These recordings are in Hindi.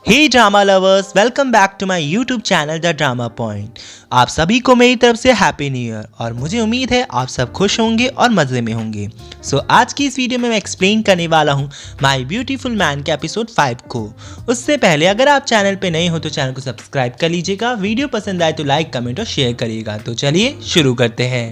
Hey drama lovers, welcome back to my YouTube channel the drama point. आप सभी को मेरी तरफ से हैप्पी न्यू ईयर और मुझे उम्मीद है आप सब खुश होंगे और मज़े में होंगे। सो आज की इस वीडियो में मैं एक्सप्लेन करने वाला हूँ माय ब्यूटीफुल मैन के एपिसोड 5 को। उससे पहले अगर आप चैनल पे नए हो तो चैनल को सब्सक्राइब कर लीजिएगा, वीडियो पसंद आए तो लाइक कमेंट और शेयर करिएगा। तो चलिए शुरू करते हैं।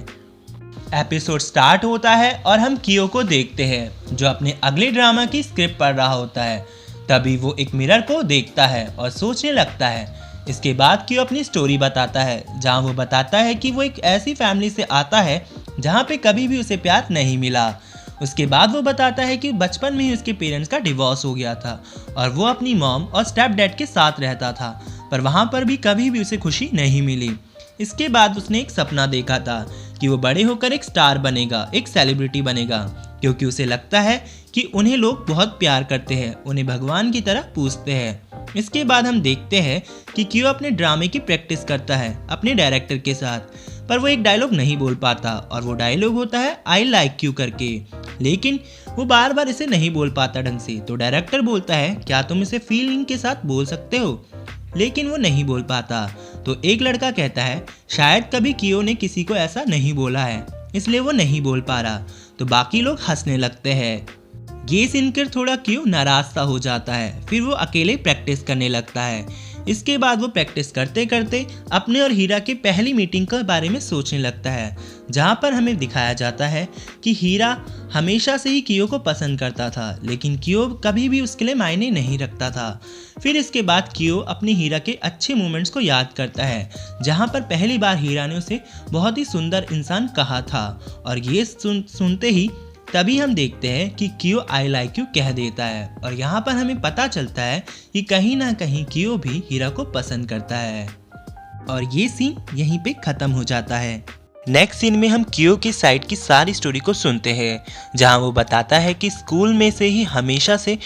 एपिसोड स्टार्ट होता है और हम कियो को देखते हैं जो अपने अगले ड्रामा की स्क्रिप्ट पढ़ रहा होता है। तभी वो एक मिरर को देखता है और सोचने लगता है। इसके बाद कियो अपनी स्टोरी बताता है जहाँ वो बताता है कि वो एक ऐसी फैमिली से आता है जहाँ पे कभी भी उसे प्यार नहीं मिला। उसके बाद वो बताता है कि बचपन में ही उसके पेरेंट्स का डिवोर्स हो गया था और वो अपनी मॉम और स्टेप डैड के साथ रहता था, पर वहाँ पर भी कभी भी उसे खुशी नहीं मिली। इसके बाद उसने एक सपना देखा था कि वो बड़े होकर एक स्टार बनेगा, एक सेलिब्रिटी बनेगा, क्योंकि उसे लगता है कि उन्हें लोग बहुत प्यार करते हैं, उन्हें भगवान की तरह पूजते हैं। इसके बाद हम देखते हैं कि कियो अपने ड्रामे की प्रैक्टिस करता है अपने डायरेक्टर के साथ, पर वो एक डायलॉग नहीं बोल पाता और वो डायलॉग होता है आई लाइक यू करके, लेकिन वो बार बार इसे नहीं बोल पाता ढंग से। तो डायरेक्टर बोलता है क्या तुम इसे फीलिंग के साथ बोल सकते हो, लेकिन वो नहीं बोल पाता। तो एक लड़का कहता है शायद कभी कियो ने किसी को ऐसा नहीं बोला है, इसलिए वो नहीं बोल पा रहा। तो बाकी लोग हंसने लगते हैं। ये सुनकर थोड़ा कियो नाराज सा हो जाता है, फिर वो अकेले प्रैक्टिस करने लगता है। इसके बाद वो प्रैक्टिस करते करते अपने और हीरा की पहली मीटिंग के बारे में सोचने लगता है, जहाँ पर हमें दिखाया जाता है कि हीरा हमेशा से ही कियो को पसंद करता था, लेकिन कियो कभी भी उसके लिए मायने नहीं रखता था। फिर इसके बाद कियो अपनी हीरा के अच्छे मोमेंट्स को याद करता है, जहाँ पर पहली बार हीरा ने उसे बहुत ही सुंदर इंसान कहा था, और ये सुनते ही तभी हम देखते हैं कि कियो आई लाइक यू कह देता है, और यहाँ पर हमें पता चलता है कि कहीं ना कहीं कियो भी हीरा को पसंद करता है। और ये सीन यहीं पे ख़त्म हो जाता है। नेक्स्ट सीन में हम कियो की साइड की सारी स्टोरी को सुनते हैं, जहाँ वो बताता है कि स्कूल में से ही हमेशा से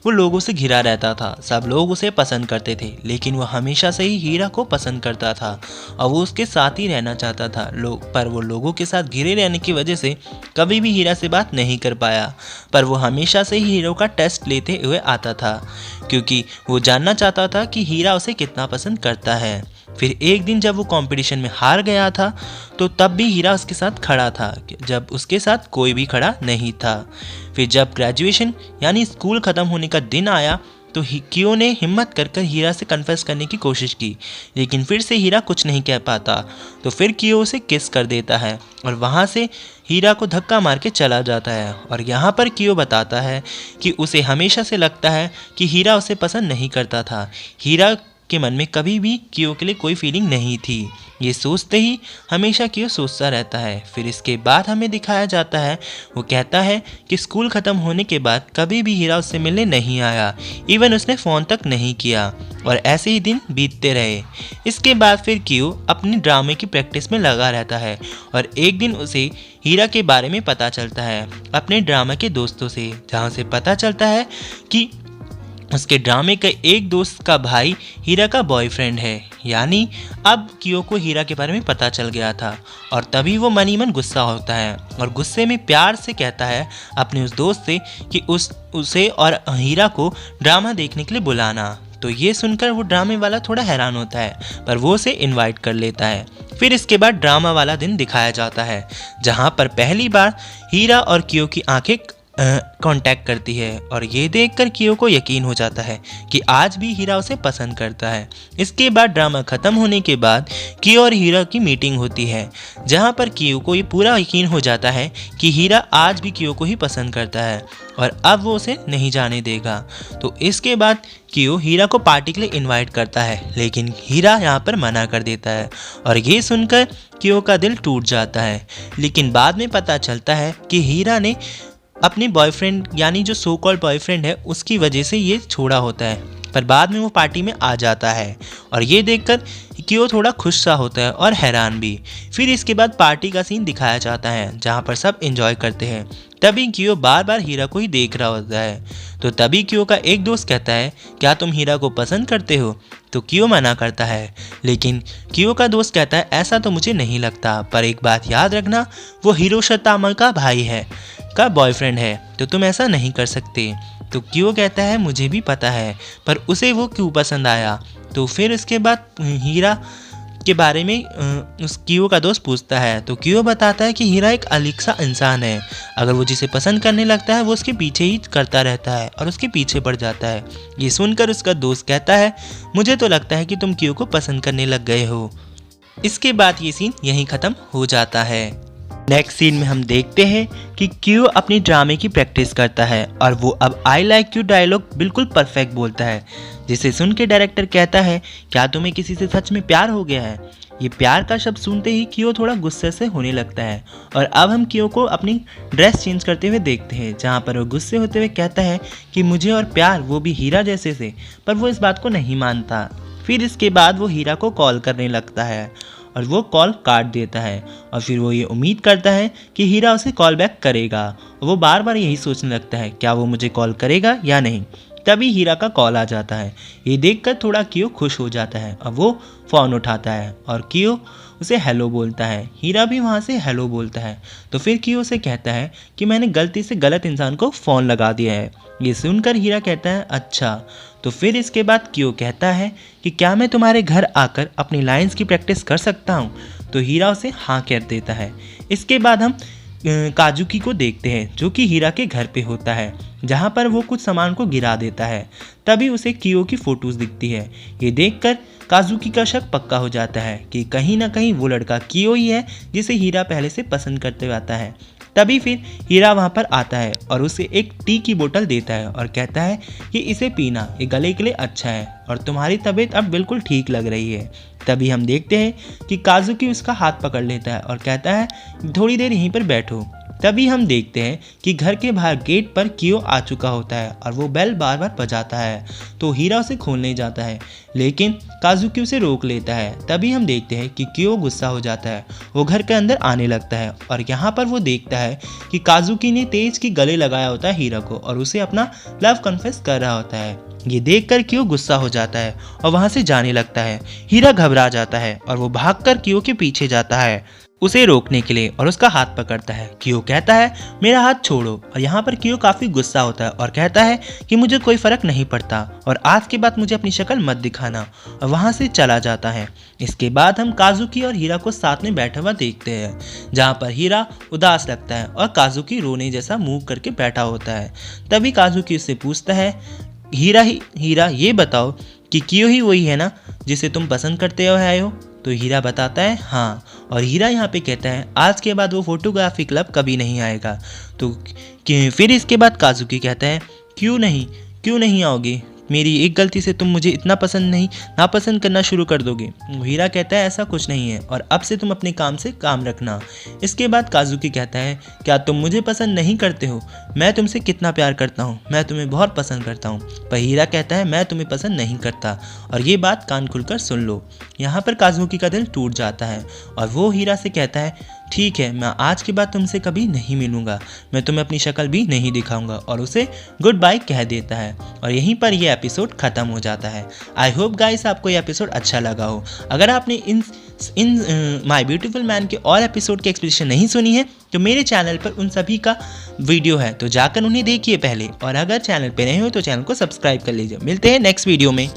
वो लोगों से घिरा रहता था, सब लोग उसे पसंद करते थे, लेकिन वो हमेशा से ही हीरा को पसंद करता था और वो उसके साथ ही रहना चाहता था। पर वो लोगों के साथ घिरे रहने की वजह से कभी भी हीरा से बात नहीं कर पाया, पर वो हमेशा से ही हीरो का टेस्ट लेते हुए आता था, क्योंकि वो जानना चाहता था कि हीरा उसे कितना पसंद करता है। फिर एक दिन जब वो कंपटीशन में हार गया था, तो तब भी हीरा उसके साथ खड़ा था, जब उसके साथ कोई भी खड़ा नहीं था। फिर जब ग्रेजुएशन यानी स्कूल ख़त्म होने का दिन आया, तो कियो ने हिम्मत कर हीरा से कन्फेस करने की कोशिश की, लेकिन फिर से हीरा कुछ नहीं कह पाता। तो फिर कियो उसे किस कर देता है और वहाँ से हीरा को धक्का मार के चला जाता है। और यहाँ पर कियो बताता है कि उसे हमेशा से लगता है कि हीरा उसे पसंद नहीं करता था, हीरा के मन में कभी भी कियो के लिए कोई फीलिंग नहीं थी। ये सोचते ही हमेशा कियो सोचता रहता है। फिर इसके बाद हमें दिखाया जाता है, वो कहता है कि स्कूल ख़त्म होने के बाद कभी भी हीरा उससे मिलने नहीं आया, इवन उसने फ़ोन तक नहीं किया, और ऐसे ही दिन बीतते रहे। इसके बाद फिर कियो अपनी ड्रामे की प्रैक्टिस में लगा रहता है, और एक दिन उसे हीरा के बारे में पता चलता है अपने ड्रामा के दोस्तों से, जहाँ से पता चलता है कि उसके ड्रामे के एक दोस्त का भाई हीरा का बॉयफ्रेंड है। यानी अब कियो को हीरा के बारे में पता चल गया था, और तभी वो मन ही मन गुस्सा होता है और गुस्से में प्यार से कहता है अपने उस दोस्त से कि उसे और हीरा को ड्रामा देखने के लिए बुलाना। तो ये सुनकर वो ड्रामे वाला थोड़ा हैरान होता है, पर वो उसे इनवाइट कर लेता है। फिर इसके बाद ड्रामा वाला दिन दिखाया जाता है, जहाँ पर पहली बार हीरा और कियो की आंखें कांटेक्ट करती है, और ये देखकर कियो को यकीन हो जाता है कि आज भी हीरा उसे पसंद करता है। इसके बाद ड्रामा ख़त्म होने के बाद कियो और हीरा की मीटिंग होती है, जहाँ पर कियो को ये पूरा यकीन हो जाता है कि हीरा आज भी कियो को ही पसंद करता है और अब वो उसे नहीं जाने देगा। तो इसके बाद कियो हीरा को पार्टी के लिए इनवाइट करता है, लेकिन हीरा यहाँ पर मना कर देता है, और ये सुनकर कियो का दिल टूट जाता है। लेकिन बाद में पता चलता है कि हीरा ने अपने बॉयफ्रेंड यानी जो सो कॉल्ड बॉयफ्रेंड है उसकी वजह से ये छोड़ा होता है, पर बाद में वो पार्टी में आ जाता है, और ये देखकर कियो थोड़ा खुश सा होता है और हैरान भी। फिर इसके बाद पार्टी का सीन दिखाया जाता है, जहाँ पर सब एंजॉय करते हैं। तभी कियो बार बार हीरा को ही देख रहा होता है। तो तभी कियो का एक दोस्त कहता है क्या तुम हीरा को पसंद करते हो, तो कियो मना करता है, लेकिन कियो का दोस्त कहता है ऐसा तो मुझे नहीं लगता, पर एक बात याद रखना वो हिरोशिमा का भाई है, का बॉयफ्रेंड है, तो तुम ऐसा नहीं कर सकते। तो क्यों कहता है मुझे भी पता है, पर उसे वो क्यों पसंद आया। तो फिर उसके बाद हीरा के बारे में उस कियो का दोस्त पूछता है, तो कियो बताता है कि हीरा एक अलीक सा इंसान है, अगर वो जिसे पसंद करने लगता है वो उसके पीछे ही करता रहता है और उसके पीछे पड़ जाता है। ये सुनकर उसका दोस्त कहता है, मुझे तो लगता है कि तुम कियो को पसंद करने लग गए हो। इसके बाद ये सीन यहीं ख़त्म हो जाता है। नेक्स्ट सीन में हम देखते हैं कि क्यू अपनी ड्रामे की प्रैक्टिस करता है और वो अब आई लाइक यू डायलॉग बिल्कुल परफेक्ट बोलता है, जिसे सुन के डायरेक्टर कहता है, क्या तुम्हें किसी से सच में प्यार हो गया है। ये प्यार का शब्द सुनते ही क्यू थोड़ा गुस्से से होने लगता है और अब हम क्यू को अपनी ड्रेस चेंज करते हुए देखते हैं, जहाँ पर वो गुस्से होते हुए कहता है कि मुझे और प्यार, वो भी हीरा जैसे से, पर वो इस बात को नहीं मानता। फिर इसके बाद वो हीरा को कॉल करने लगता है और वो कॉल काट देता है और फिर वो ये उम्मीद करता है कि हीरा उसे कॉल बैक करेगा। वो बार बार यही सोचने लगता है, क्या वो मुझे कॉल करेगा या नहीं। तभी हीरा का कॉल आ जाता है। ये देखकर थोड़ा कियो खुश हो जाता है और वो फ़ोन उठाता है और कियो उसे हेलो बोलता है। हीरा भी वहाँ से हेलो बोलता है। तो फिर कियो उसे कहता है कि मैंने गलती से गलत इंसान को फ़ोन लगा दिया है। ये सुनकर हीरा कहता है, अच्छा। तो फिर इसके बाद कियो कहता है कि क्या मैं तुम्हारे घर आकर अपनी लाइंस की प्रैक्टिस कर सकता हूँ। तो हीरा उसे हाँ कह देता है। इसके बाद हम काजुकी को देखते हैं, जो कि हीरा के घर पे होता है, जहाँ पर वो कुछ सामान को गिरा देता है। तभी उसे कियो की फ़ोटोज़ दिखती है। ये देखकर काजुकी का शक पक्का हो जाता है कि कहीं ना कहीं वो लड़का कियो ही है जिसे हीरा पहले से पसंद करते आता है। तभी फिर हीरा वहाँ पर आता है और उसे एक टी की बोतल देता है और कहता है कि इसे पीना, ये गले के लिए अच्छा है और तुम्हारी तबीयत अब बिल्कुल ठीक लग रही है। तभी हम देखते हैं कि काजुकी उसका हाथ पकड़ लेता है और कहता है थोड़ी देर यहीं पर बैठो। तभी हम देखते हैं कि घर के बाहर गेट पर कियो आ चुका होता है और वो बेल बार बार बजाता है। तो हीरा उसे खोलने जाता है, लेकिन काजुकी उसे रोक लेता है। तभी हम देखते हैं कि कियो गुस्सा हो जाता है, वो घर के अंदर आने लगता है और यहाँ पर वो देखता है कि काजुकी ने तेज की गले लगाया होता है हीरा को और उसे अपना लव कन्फेस कर रहा होता है। ये देखकर कियो गुस्सा हो जाता है और वहाँ से जाने लगता है। हीरा घबरा जाता है और वो भागकर कियो के पीछे जाता है उसे रोकने के लिए और उसका हाथ पकड़ता है। कियो कहता है मेरा हाथ छोड़ो और यहाँ पर कियो काफ़ी गुस्सा होता है और कहता है कि मुझे कोई फ़र्क नहीं पड़ता और आज के बाद मुझे अपनी शक्ल मत दिखाना, और वहाँ से चला जाता है। इसके बाद हम काजुकी और हीरा को साथ में बैठा हुआ देखते हैं, जहाँ पर हीरा उदास लगता है और काजुकी रोने जैसा मुँह करके बैठा होता है। तभी काजुकी उससे पूछता है, हीरा ये बताओ कि कियो ही वही है ना जिसे तुम पसंद करते हो आए हो। तो हीरा बताता है हाँ, और हीरा यहाँ पे कहता है आज के बाद वो फोटोग्राफी क्लब कभी नहीं आएगा। तो फिर इसके बाद काजुकी कहता है क्यों नहीं आओगे, मेरी एक गलती से तुम मुझे इतना नापसंद करना शुरू कर दोगे। हीरा कहता है ऐसा कुछ नहीं है और अब से तुम अपने काम से काम रखना। इसके बाद काजुकी कहता है क्या तुम मुझे पसंद नहीं करते हो, मैं तुमसे कितना प्यार करता हूँ, मैं तुम्हें बहुत पसंद करता हूँ। पर हीरा कहता है मैं तुम्हें पसंद नहीं करता, और ये बात कान खुलकर सुन लो। यहाँ पर काजुकी का दिल टूट जाता है और वो हीरा से कहता है ठीक है, मैं आज के बाद तुमसे कभी नहीं मिलूंगा, मैं तुम्हें अपनी शक्ल भी नहीं दिखाऊंगा, और उसे गुड बाय कह देता है। और यहीं पर ये एपिसोड ख़त्म हो जाता है। आई होप गाइस आपको ये एपिसोड अच्छा लगा हो। अगर आपने इन माय ब्यूटीफुल मैन के और एपिसोड की एक्सप्लेनेशन नहीं सुनी है तो मेरे चैनल पर उन सभी का वीडियो है, तो जाकर उन्हें देखिए पहले, और अगर चैनल पर नए हो तो चैनल को सब्सक्राइब कर लीजिए। मिलते हैं नेक्स्ट वीडियो में।